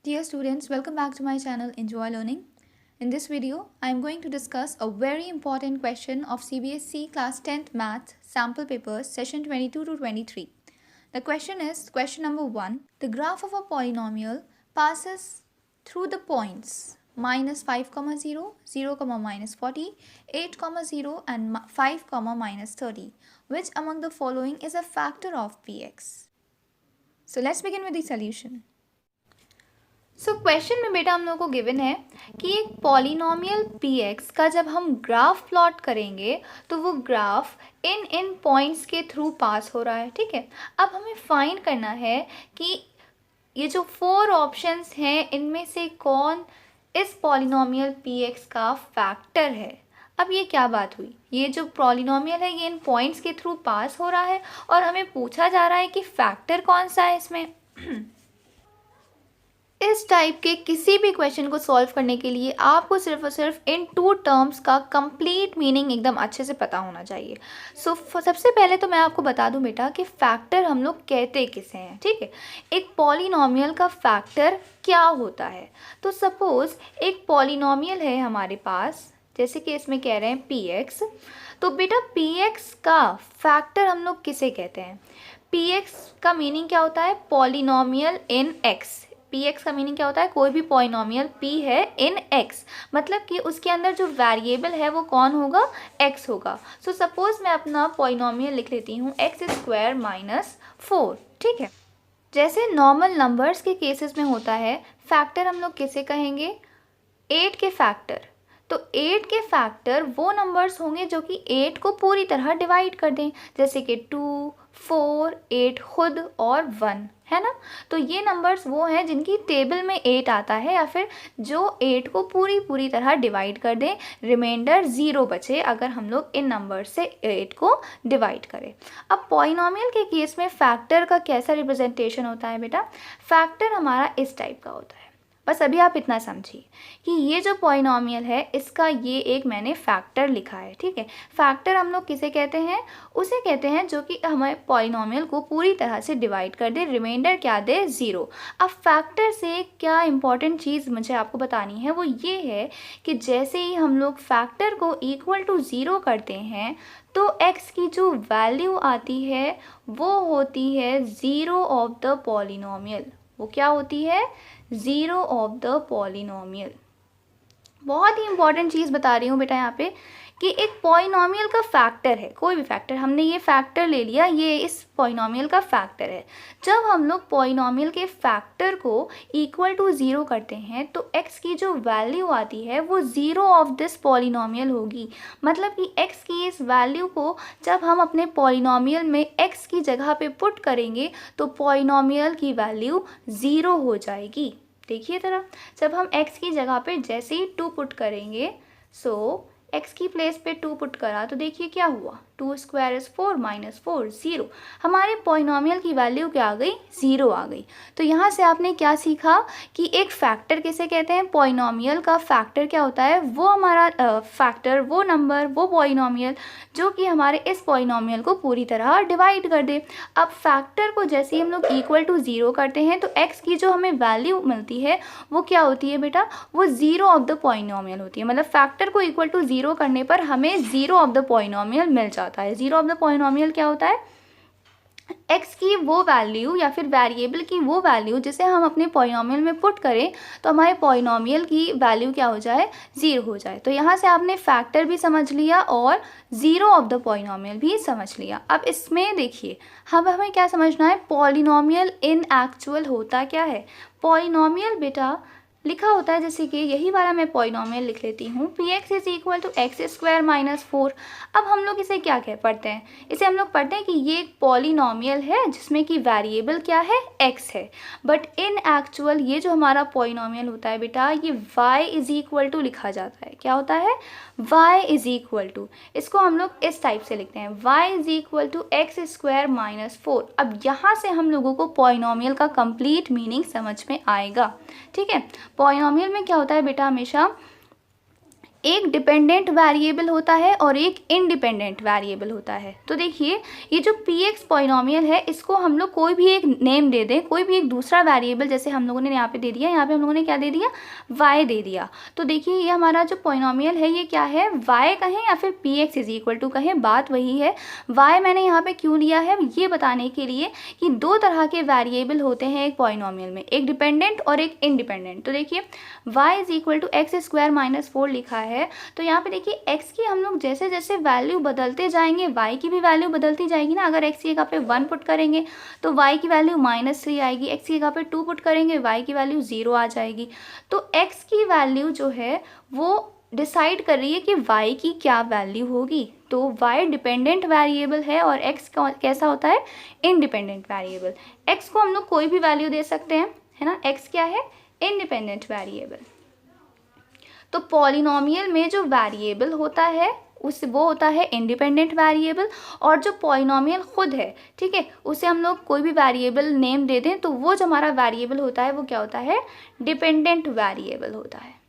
Dear students, welcome back to my channel Enjoy Learning. In this video, I am going to discuss a very important question of CBSE Class 10th Maths Sample Papers Session 22 to 23. The question is question number 1. The graph of a polynomial passes through the points minus 5, 0, 0, minus 40, 8, 0 and 5, minus 30. Which among the following is a factor of px? So let's begin with the solution. Question में बेटा हम लोग को given है कि एक polynomial px का जब हम ग्राफ प्लॉट करेंगे तो वो ग्राफ इन पॉइंट्स के थ्रू पास हो रहा है. ठीक है, अब हमें फाइंड करना है कि ये जो 4 ऑप्शंस हैं इनमें से कौन इस पॉलिनोमियल px का फैक्टर है. अब ये क्या बात हुई, ये जो पॉलिनोमियल है ये इन पॉइंट्स के थ्रू पास हो रहा है और हमें पूछा जा रहा है कि फैक्टर कौन सा है इसमें. इस टाइप के किसी भी क्वेश्चन को सॉल्व करने के लिए आपको सिर्फ और सिर्फ इन 2 टर्म्स का कंप्लीट मीनिंग एकदम अच्छे से पता होना चाहिए. सबसे पहले तो मैं आपको बता दूं बेटा कि फैक्टर हम लोग कहते किसे हैं. ठीक है, एक पॉलिनोमियल का फैक्टर क्या होता है. तो सपोज एक पॉलिनोमियल है हमारे पास, जैसे कि इसमें कह रहे हैं px. तो बेटा px का फैक्टर हम लोग किसे कहते हैं. px का मीनिंग क्या होता है, पॉलिनोमियल इन x. px का मीनिंग क्या होता है, कोई भी पॉलिनोमियल p है इन x, मतलब कि उसके अंदर जो वेरिएबल है वो कौन होगा, x होगा. सो सपोज मैं अपना पॉलिनोमियल लिख लेती हूँ x² माइनस 4. ठीक है, जैसे नॉर्मल नंबर्स के केसेस में होता है फैक्टर हम लोग किसे कहेंगे, 8 के फैक्टर. तो 8 के फैक्टर वो नंबर्स होंगे जो कि 8 को पूरी तरह डिवाइड कर दें, जैसे कि 2, 4, 8 खुद और 1 है ना. तो ये नंबर्स वो हैं जिनकी टेबल में 8 आता है या फिर जो 8 को पूरी तरह डिवाइड कर दें, रिमाइंडर 0 बचे अगर हम लोग इन नंबर से 8 को डिवाइड करें. अब पॉलिनोमियल के केस में फैक्टर का कैसा रिप्रेजेंटेशन होता है बेटा, फैक्टर हमारा इस टाइप का होता है. बस अभी आप इतना समझिए कि ये जो पॉलिनोमियल है इसका ये एक मैंने फैक्टर लिखा है. ठीक है, फैक्टर हम लोग किसे कहते हैं, उसे कहते हैं जो कि हमारे पॉलिनोमियल को पूरी तरह से डिवाइड कर दे, रिमाइंडर क्या दे, 0. अब फैक्टर से क्या इंपॉर्टेंट चीज़ मुझे आपको बतानी है वो ये है कि जैसे ही हम लोग फैक्टर को इक्वल टू 0 करते हैं तो x की जो वैल्यू आती है वो होती है 0 ऑफ द पॉलिनोमियल. वो क्या होती है, 0 ऑफ द पॉलिनोमियल. बहुत ही इंपॉर्टेंट चीज़ बता रही हूँ बेटा यहाँ पे कि एक पॉलिनोमियल का फैक्टर है, कोई भी फैक्टर, हमने ये फैक्टर ले लिया, ये इस पॉलिनोमियल का फैक्टर है. जब हम लोग पॉलिनोमियल के फैक्टर को इक्वल टू 0 करते हैं तो x की जो वैल्यू आती है वो 0 ऑफ दिस पॉलिनोमियल होगी. मतलब कि x की इस वैल्यू को जब हम अपने पॉलिनोमियल में x की जगह पे पुट करेंगे तो पॉलिनोमियल की वैल्यू 0 हो जाएगी. देखिए ज़रा, जब हम x की जगह पे जैसे ही 2 पुट करेंगे, सो x की प्लेस पे 2 पुट करा तो देखिए क्या हुआ, 2 स्क्वायर इज 4 माइनस 4 0. हमारे पॉलिनोमियल की वैल्यू क्या आ गई, 0 आ गई. तो यहाँ से आपने क्या सीखा कि एक फैक्टर किसे कहते हैं, पॉलिनोमियल का फैक्टर क्या होता है, वो हमारा फैक्टर, वो नंबर, वो पॉलिनोमियल जो कि हमारे इस पॉलिनोमियल को पूरी तरह डिवाइड कर दे. अब फैक्टर को जैसे ही हम लोग इक्वल टू 0 करते हैं तो x की जो हमें वैल्यू मिलती है वो क्या होती है बेटा, वो 0 ऑफ द पॉलिनोमियल होती है. मतलब फैक्टर को इक्वल टू 0 करने पर हमें 0 ऑफ द पॉलिनोमियल मिल जाता है. 0 ऑफ द पॉलिनोमियल क्या होता है, x की वो वैल्यू या फिर वेरिएबल की वो वैल्यू जिसे हम अपने पॉलिनोमियल में पुट करें तो हमारे पॉलिनोमियल की वैल्यू क्या हो जाए, 0 हो जाए. तो यहाँ से आपने फैक्टर भी समझ लिया और 0 ऑफ द पॉलिनोमियल भी समझ लिया. अब इसमें देखिए हमें क्या समझना है, पॉलिनोमियल इन एक्चुअल होता क्या है. पॉलिनोमियल बेटा लिखा होता है, जैसे कि यही वाला मैं पॉलिनोमियल लिख लेती हूँ, px is equal to x² minus 4. अब हम लोग इसे क्या पढ़ते हैं, इसे हम लोग पढ़ते हैं कि ये एक पॉलिनोमियल है जिसमें कि वेरिएबल क्या है, x है. बट इन एक्चुअल ये जो हमारा पॉलिनोमियल होता है बेटा ये y इज इक्वल टू लिखा जाता है. क्या होता है, y इज इक्वल टू, इसको हम लोग इस टाइप से लिखते हैं, y is equal to x² minus 4. अब यहाँ से हम लोगों को पॉलिनोमियल का कंप्लीट मीनिंग समझ में आएगा. ठीक है, पॉलिनोमियल में क्या होता है बेटा, हमेशा एक डिपेंडेंट वेरिएबल होता है और एक इंडिपेंडेंट वेरिएबल होता है। तो देखिए ये जो px पॉलिनॉमियल है इसको हम लोग कोई भी एक नेम दे दें, कोई भी एक दूसरा वेरिएबल, जैसे हम लोगों ने यहाँ पे दे दिया, यहाँ पे हम लोगों ने क्या दे दिया, y दे दिया। तो देखिए ये हमारा जो पॉलिनॉमियल है ये क्या है, y कहें या फिर px इज इक्वल टू कहें, बात वही है। y मैंने यहाँ पे क्यों लिया है, ये बताने के लिए कि दो तरह के वेरिएबल होते हैं एक पॉलिनॉमियल में, एक डिपेंडेंट और एक इंडिपेंडेंट। तो देखिए y is equal to x square minus 4 लिखा है, तो यहाँ पे देखिए x की हम लोग जैसे जैसे वैल्यू बदलते जाएंगे y की भी वैल्यू बदलती जाएगी ना। अगर x की जगह पे 1 पुट करेंगे तो y की वैल्यू -3 आएगी, x की जगह पे 2 पुट करेंगे y की वैल्यू 0 आ जाएगी। तो x की वैल्यू जो है वो डिसाइड कर रही है कि y की क्या वैल्यू होगी। तो y डिपेंडेंट वेरिएबल है और x कैसा होता है, इंडिपेंडेंट वेरिएबल। x को हम लोग कोई भी वैल्यू दे सकते हैं, है ना, x क्या है, इंडिपेंडेंट वेरिएबल। तो पॉलिनॉमियल में जो वेरिएबल होता है वो होता है इंडिपेंडेंट वेरिएबल, और जो पॉलिनॉमियल खुद है, ठीक है, उसे हम लोग कोई भी वेरिएबल नेम दे दें तो वो जो हमारा वेरिएबल होता है वो क्या होता है, डिपेंडेंट वेरिएबल होता है।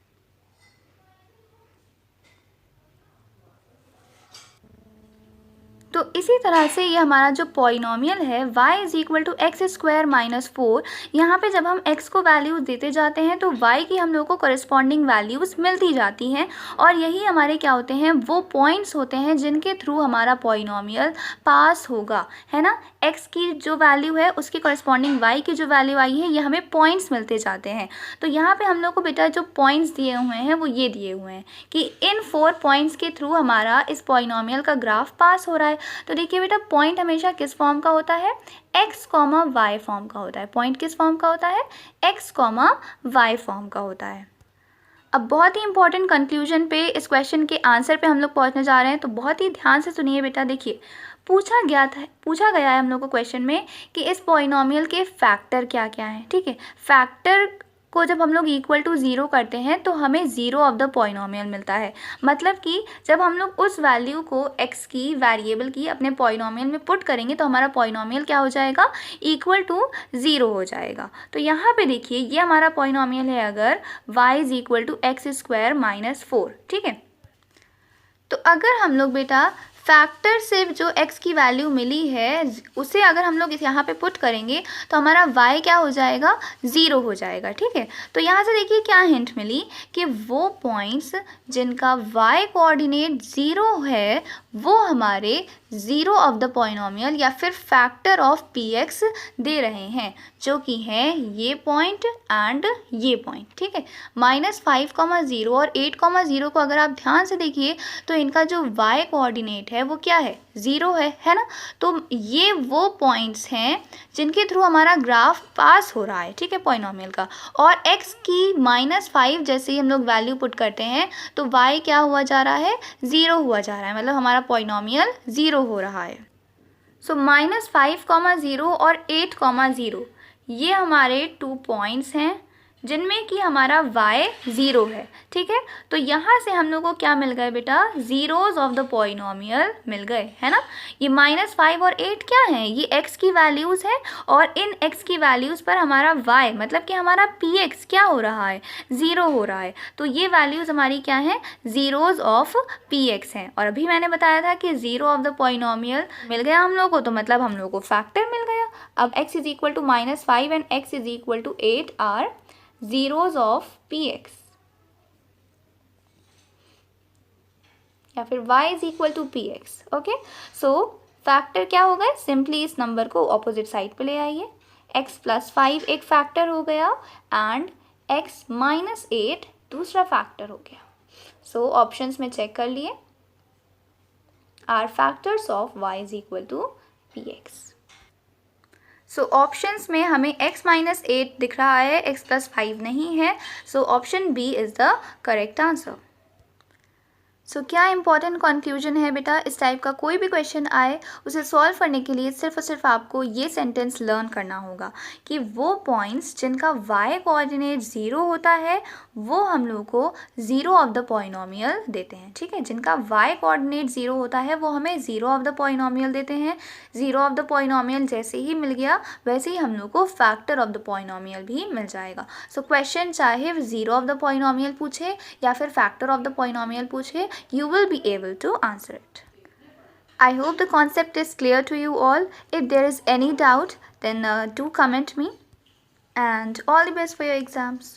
तो इसी तरह से ये हमारा जो पॉलिनॉमियल है y is equal to x square minus 4, यहाँ पे जब हम x को वैल्यूज देते जाते हैं तो y की हम लोग को करस्पॉन्डिंग वैल्यूज़ मिलती जाती हैं, और यही हमारे क्या होते हैं, वो पॉइंट्स होते हैं जिनके थ्रू हमारा पॉलिनॉमियल पास होगा, है ना। x की जो वैल्यू है उसकी करस्पॉन्डिंग y की जो वैल्यू आई है, ये हमें पॉइंट्स मिलते जाते हैं। तो यहाँ पे हम लोग को बेटा जो पॉइंट्स दिए हुए हैं वो ये दिए हुए हैं कि इन 4 पॉइंट्स के थ्रू हमारा इस पॉलिनॉमियल का ग्राफ पास हो रहा है। तो देखिए बेटा पॉइंट हमेशा किस फॉर्म का होता है, x, y फॉर्म का होता है। पॉइंट किस फॉर्म का होता है, x, y फॉर्म का होता है। अब बहुत ही इंपॉर्टेंट कंक्लूजन पे, इस क्वेश्चन के आंसर पे हम लोग पहुंचने जा रहे हैं, तो बहुत ही ध्यान से सुनिए बेटा। देखिए पूछा गया है हम लोग को क्वेश्चन में कि इस पॉलिनॉमियल के फैक्टर क्या क्या हैं, ठीक है। फैक्टर को जब हम लोग इक्वल टू 0 करते हैं तो हमें 0 ऑफ द पॉलिनॉमियल मिलता है। मतलब कि जब हम लोग उस वैल्यू को x की वेरिएबल की अपने पॉलिनॉमियल में पुट करेंगे तो हमारा पॉलिनॉमियल क्या हो जाएगा, इक्वल टू 0 हो जाएगा। तो यहाँ पे देखिए ये हमारा पॉलिनॉमियल है अगर y is equal to x square minus 4, ठीक है। तो अगर हम लोग बेटा फैक्टर से जो x की वैल्यू मिली है उसे अगर हम लोग इस यहाँ पे पुट करेंगे तो हमारा y क्या हो जाएगा, 0 हो जाएगा, ठीक है। तो यहाँ से देखिए क्या हिंट मिली कि वो पॉइंट्स जिनका y कोऑर्डिनेट 0 है वो हमारे 0 ऑफ द पॉलिनॉमियल या फिर फैक्टर ऑफ px दे रहे हैं, जो कि है ये पॉइंट एंड ये पॉइंट, ठीक है। -5,0 और 8,0 को अगर आप ध्यान से देखिए तो इनका जो y कोऑर्डिनेट है वो क्या है, 0 है ना। तो ये वो पॉइंट्स हैं जिनके थ्रू हमारा ग्राफ पास हो रहा है, ठीक है, पॉलिनॉमियल का। और x की -5 जैसे ही हम लोग वैल्यू पुट करते हैं तो y क्या हुआ जा रहा है, 0 हुआ जा रहा है, मतलब हमारा पॉलिनॉमियल 0 हो रहा है। सो -5,0 और 8,0 ये हमारे 2 पॉइंट्स हैं जिनमें कि हमारा y 0 है, ठीक है। तो यहाँ से हम लोग को क्या मिल गए बेटा, जीरोज ऑफ द पॉलिनॉमियल मिल गए, है ना। ये -5 और 8 क्या है, ये x की वैल्यूज़ है और इन x की वैल्यूज़ पर हमारा y मतलब कि हमारा px क्या हो रहा है, 0 हो रहा है। तो ये वैल्यूज़ हमारी क्या हैं, जीरोज ऑफ px हैं। और अभी मैंने बताया था कि 0 ऑफ द पॉलिनॉमियल मिल गया हम लोग को, तो मतलब हम लोग को फैक्टर मिल गया। अब x is equal to -5 and x is equal to 8 are zeros of px, या फिर y is equal to px, okay. So factor क्या हो गए, सिंपली इस नंबर को ऑपोजिट साइड पे ले आइए, x + 5 एक फैक्टर हो गया एंड x - 8 दूसरा फैक्टर हो गया। सो ऑप्शंस में चेक कर लिए, are factors of y is equal to px। So options में हमें x - 8 दिख रहा है, x + 5 नहीं है। So option B is the correct answer. So क्या इंपॉर्टेंट कंक्लूजन है बेटा, इस टाइप का कोई भी क्वेश्चन आए उसे सॉल्व करने के लिए सिर्फ और सिर्फ आपको ये सेंटेंस लर्न करना होगा कि वो पॉइंट्स जिनका y कोऑर्डिनेट 0 होता है वो हम लोग को ज़ीरो ऑफ द पॉलिनोमियल देते हैं। ठीक है, जिनका y कोऑर्डिनेट 0 होता है वो हमें ज़ीरो ऑफ द पॉलिनोमियल देते हैं। ज़ीरो ऑफ द पॉलिनोमियल जैसे ही मिल गया वैसे ही हम लोग को फैक्टर ऑफ द पॉलिनोमियल भी मिल जाएगा। सो क्वेश्चन चाहे ज़ीरो ऑफ द पॉलिनोमियल पूछे या फिर फैक्टर ऑफ द पॉलिनोमियल पूछे, you will be able to answer it. I hope the concept is clear to you all. If there is any doubt, then do comment me. And all the best for your exams.